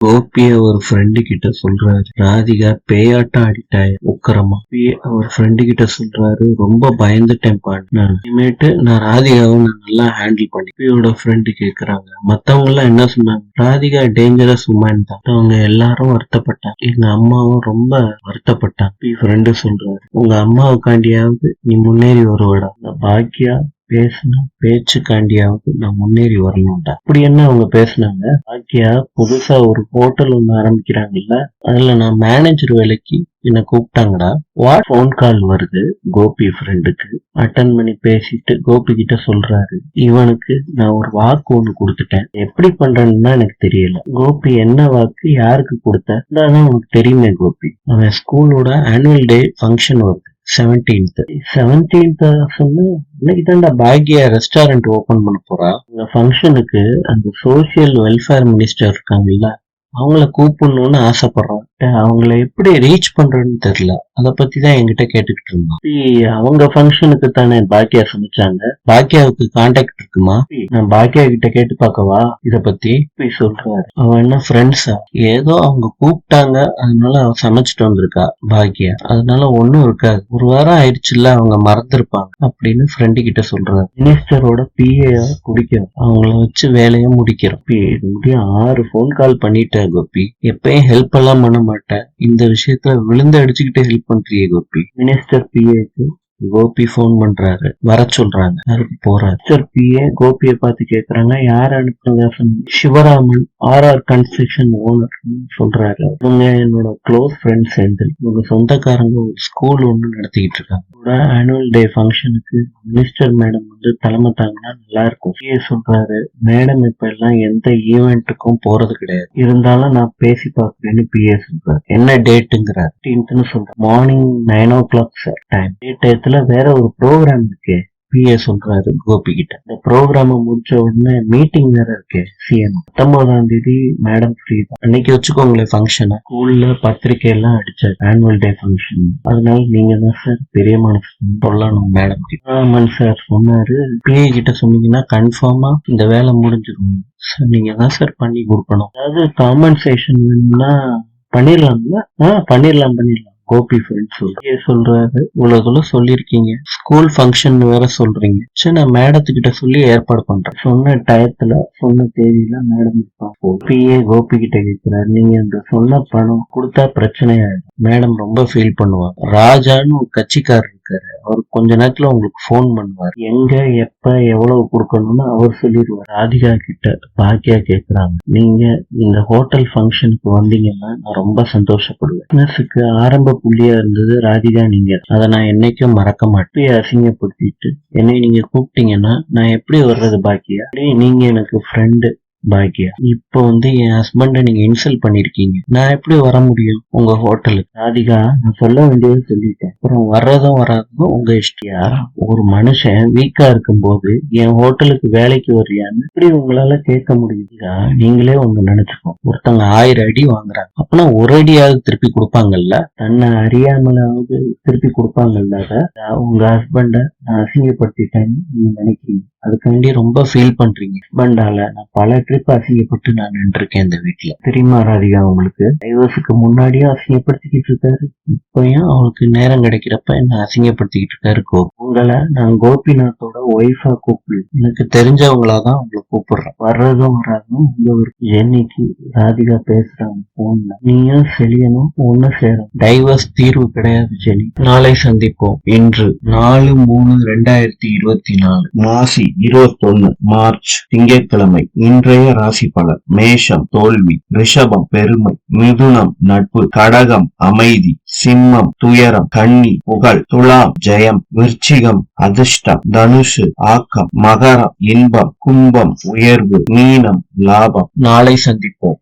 கோபிய ஒரு ஃப்ரெண்டு கிட்ட சொல்றாரு, ராதிகா பேயாட்டம் ஆடிட்டாய உக்கரமா. அவர் ஃப்ரெண்டு கிட்ட சொல்றாரு, ரொம்ப பயந்துட்டேன்ப்பா. இனிமேட்டு நான் ராதிகாவை நல்லா ஹேண்டில் பண்ணி. கோபியோட ஃப்ரெண்டு கேக்குறாங்க, மத்தவங்க எல்லாம் என்ன சொன்னாங்க? ராதிகா டேஞ்சரஸ் உமன் தான். அவங்க எல்லாரும் வருத்தப்பட்டாங்க, எங்க அம்மாவும் ரொம்ப வருத்தப்பட்டாங்க. ஃப்ரெண்டு சொல்றாரு, உங்க அம்மாவுக்காண்டியாவது நீ முன்னேறி வருவடா. பாக்கியா பேசின பேச்சுக்காண்டியாவது நான் முன்னேறி வரணும்டா. அப்படி என்ன அவங்க பேசினாங்க? பாக்கியா புதுசா ஒரு ஹோட்டல் ஒண்ணு ஆரம்பிக்கிறாங்கல்ல, அதுல நான் மேனேஜர் வேலைக்கு என்ன கூப்பிட்டாங்கடா. போன் கால் வருது கோபி ஃப்ரெண்டுக்கு. அட்டன் பண்ணி பேசிட்டு கோபி கிட்ட சொல்றாரு, இவனுக்கு நான் ஒரு வாக்கு ஒண்ணு கொடுத்துட்டேன், எப்படி பண்றேன்னு எனக்கு தெரியல. கோபி, என்ன வாக்கு? யாருக்கு கொடுத்த? உனக்கு தெரியுமே கோபி, அவன் ஸ்கூலோட ஆனுவல் டே ஃபங்க்ஷன் வருது 17th சொன்ன இன்னைக்கு தான்டா பாக்யா ரெஸ்டாரண்ட் ஓபன் பண்ண போறா. இந்த ஃபங்க்ஷனுக்கு அந்த சோசியல் வெல்ஃபேர் மினிஸ்டர் இருக்காங்கல்ல, அவங்கள கூப்பிடணும்னு ஆசைப்படுறான். அவங்கள எப்படி ரீச் பண்றேன்னு தெரியல. அத பத்தி தான் என்கிட்ட கேட்டுக்கிட்டு இருந்தான். அவங்க ஃபங்க்ஷனுக்கு தானே பாக்கியா சமைச்சாங்க, பாக்கியாவுக்கு கான்டாக்ட் இருக்குமா? நான் பாக்கியா கிட்ட கேட்டு பாக்கவா இத பத்தி? சொல்றாரு. அவன் என்ன ஃப்ரெண்ட்ஸா? ஏதோ அவங்க கூப்பிட்டாங்க, அதனால அவ சமைச்சிட்டு வந்திருக்கா பாக்கியா, அதனால ஒண்ணும் இருக்காது. ஒரு வாரம் ஆயிடுச்சுல்ல, அவங்க மறந்துருப்பாங்க அப்படின்னு ஃப்ரெண்டு கிட்ட சொல்றாரு. மினிஸ்டரோட பிஏ குடிக்கிறோம், அவங்கள வச்சு வேலையை முடிக்கிறோம். 6 போன் கால் பண்ணிட்டேன் கோபி, எப்பயும் ஹெல்ப் எல்லாம் பண்ண மாட்டேன், இந்த விஷயத்துல விழுந்து அடிச்சுக்கிட்டு ஹெல்ப் பண்றியே கோபி. மினிஸ்டர் பிஏக்கு கோபி போன் பண்றாரு, வர சொல்றாங்க. அதுக்கு போறாரு. மினிஸ்டர் பிஏ கோபியை பார்த்து கேக்குறாங்க, யார் அனுப்புனதா? சிவராமன், ஆர்ஆர் கன்ஸ்ட்ரக்ஷன் ஓனர் சொல்றாரு. அவங்க என்னோட க்ளோஸ் ஃப்ரெண்ட் செந்தில், உங்க சொந்தக்காரங்க ஒரு ஸ்கூல் ஒண்ணு நடத்திக்கிட்டு இருக்காங்க. ஆனுவல் டே ஃபங்க்ஷனுக்கு மினிஸ்டர் மேடம் வந்து தலைமை தாங்கினா நல்லா இருக்கும். பிஏ சொல்றாரு, மேடம் இப்ப எல்லாம் எந்த ஈவெண்ட்டுக்கும் போறது கிடையாது, இருந்தாலும் நான் பேசி பாக்குறேன்னு பிஏ சொல்றாரு. என்ன டேட்டுங்கிறார்? 15th சொல்றேன், மார்னிங் 9 o'clock சார் டைம். டயத்துல வேற ஒரு ப்ரோக்ராம் இருக்கு. பிஏ சொல்றாரு கோபி கிட்ட, இந்த ப்ரோக்ராம் முடிச்ச உடனே மீட்டிங் வேற இருக்கு சிஎம். 19ஆம் தேதி மேடம் ஃப்ரீ தான், அன்னைக்கு வச்சுக்கோங்களேன் ஃபங்க்ஷன். ஸ்கூல்ல பத்திரிகை எல்லாம் அடிச்சாரு, ஆனுவல் டே ஃபங்க்ஷன், அதனால நீங்க தான் சார் பெரிய மனசு சொல்லணும் மேடம் கிட்ட. ஆமாம் சார் சொன்னாரு. பிஏ கிட்ட சொன்னீங்கன்னா கன்ஃபார்மா இந்த வேலை முடிஞ்சிடும் சார், நீங்க தான் சார் பண்ணி கொடுக்கணும். அதாவது காம்பன்சேஷன் வேணும்னா பண்ணிடலாம்ல? பண்ணிடலாம். கோபி ஃப்ரெண்ட் சொல்றாரு, இவ்வளவு சொல்லிருக்கீங்க, ஸ்கூல் ஃபங்க்ஷன் வேற சொல்றீங்க, சரி நான் மேடத்துக்கிட்ட சொல்லி ஏற்பாடு பண்றேன். சொன்ன டயத்துல சொன்ன தேதியில மேடம் இருப்பாங்க. பிஏ கோபி கிட்ட கேட்கிறாரு, நீங்க இந்த சொன்ன பணம் கொடுத்தா பிரச்சனை ஆயிடும், மேடம் ரொம்ப ஃபீல் பண்ணுவாங்க. ராஜான்னு ஒரு கட்சிக்காரர் இருக்காரு, அவர் கொஞ்ச நேரத்துல உங்களுக்கு போன் பண்ணுவார், எங்க எப்ப எவ்வளவு கொடுக்கணும்னு அவர் சொல்லிடுவார். ராதிகா கிட்ட பாக்கியா கேக்குறாங்க, நீங்க இந்த ஹோட்டல் ஃபங்க்ஷனுக்கு வந்தீங்கன்னா நான் ரொம்ப சந்தோஷப்படுவேன். பிசினஸுக்கு ஆரம்ப புள்ளியா இருந்தது ராதிகா நீங்க, அதை நான் என்னைக்கும் மறக்க மாட்டேன். அசிங்கப்படுத்திட்டு என்னை நீங்க கூப்பிட்டீங்கன்னா நான் எப்படி வர்றது பாக்கியா? நீங்க எனக்கு ஃப்ரெண்டு பாக்கியா, இப்ப வந்து என் ஹஸ்பண்ட நீங்க இன்சல்ட் பண்ணிருக்கீங்க, நான் எப்படி வர முடியும் உங்க ஹோட்டலுக்கு? ராதிகா, நான் சொல்ல வேண்டியது சொல்லிட்டேன், அப்புறம் வர்றதும் வராதும் உங்க இஷ்டியா? ஒரு மனுஷன் வீக்கா இருக்கும் போது என் ஹோட்டலுக்கு வேலைக்கு வர்றியான்னு இப்படி உங்களால கேட்க முடியுதா? நீங்களே ஒண்ணு நினைச்சுக்கோ, ஒருத்தங்க 1000 அடி வாங்குறாங்க, அப்பனா ஒரு அடியாவது திருப்பி கொடுப்பாங்கல்ல, தன்னை அறியாமலாவது திருப்பி கொடுப்பாங்கல்ல. உங்க ஹஸ்பண்ட நான் அசிங்கப்படுத்திட்டேன்னு நீங்க நினைக்கிறீங்க, அதுக்காண்டி ரொம்ப ஃபீல் பண்றீங்க. ஹஸ்பண்டால நான் பல ட்ரிப் அசிங்கப்பட்டு நான் நின்றுருக்கேன் இந்த வீட்டுல, தெரியுமா ராதிகா? உங்களுக்கு டைவர்ஸுக்கு முன்னாடியே அசிங்கப்படுத்திக்கிட்டு இருக்காரு, இப்பயும் அவளுக்கு நேரம் கிடைக்கிறப்ப என்ன அசிங்கப்படுத்திக்கிட்டு இருக்காரு கோபி. உங்களை நான் கோபிநாத்தோட ஒய்ஃபா கூப்பிடு, எனக்கு தெரிஞ்சவங்களாதான் உங்களை கூப்பிடுறேன், வர்றதும் வராதும் உங்க ஒரு. என்னைக்கு ராதிகா பேசுறாங்க போன்ல, நீயும் செலியனும் ஒண்ணு சேரும், டைவர்ஸ் தீர்வு கிடையாது ஜெனி. நாளை சந்திப்போம். இன்று 4/3/2024 மாசி 21 மார்ச் திங்கட்கிழமை. இன்றைய ராசி பலன்: மேஷம் தோல்வி, ரிஷபம் பெருமை, மிதுனம் நட்பு, கடகம் அமைதி, சிம்மம் துயரம், கன்னி புகழ், துலாம் ஜெயம், விருச்சிகம் அதிர்ஷ்டம், தனுஷு ஆக்கம், மகரம் இன்பம், கும்பம் உயர்வு, மீனம் லாபம். நாளை சந்திப்போம்.